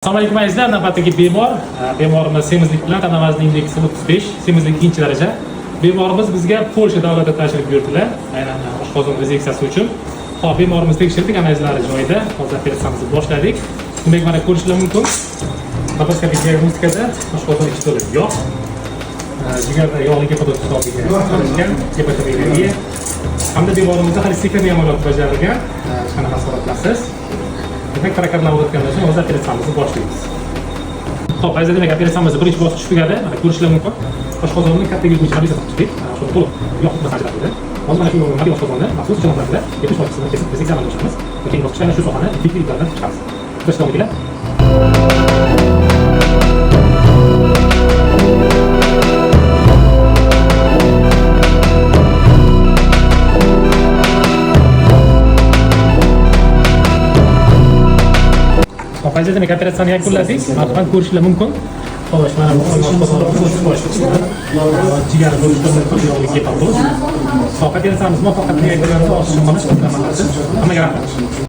Assalomu alaykum azizlar, navbatdagi bemorimiz semizlik bilan tana vazni indeksi 35, semizlik 2-daraja. Bemorimiz bizga Polsha davlatida tashrif buyurdilar, aynan oshqozon rezeksiyasi uchun. Hop, bemorimiz tekshirdik, analizlari joyida. Hozir operatsiyamizni boshladik. Demak, mana ko'rishlar mumkin. Laparoskopik diagnostikada oshqozon ichi to'liq yo'q. Jigarda yog'li gepatod hisobiga qaralgan, gepatopeniya. Hamda bemorimizda hali sekaniya amaliyoti bajarilgan. Qanaqa holatlarsiz? Demak, tarakarlar o'tgandan so'ng hozir operatsiyamizni boshlaymiz. Xo'p, azizlar, demak, operatsiyamizni birinchi bosqich tugadi. Mana ko'rishlar mumkin. Oshqozonni katta yuzini halisini tutdik. Shu to'liq yoqib ajratildi. Hozir mana shu model oshqozonni maxsus chanoqlarda yepish vositasini kesib rezeksiya amalga oshiramiz. Keyingi bosqichda shu sohani vikillardan chiqaramiz. Davom etinglar. Hozir demak, operatsiyani yakunladik. Marhamat, ko'rishlar mumkin. Xo'sh, mana bu jigar bo'lishdan mumkin yog'li gepatod. Operatsiyamiz muvaffaqiyatli yakunlandi. Hammaga rahmat.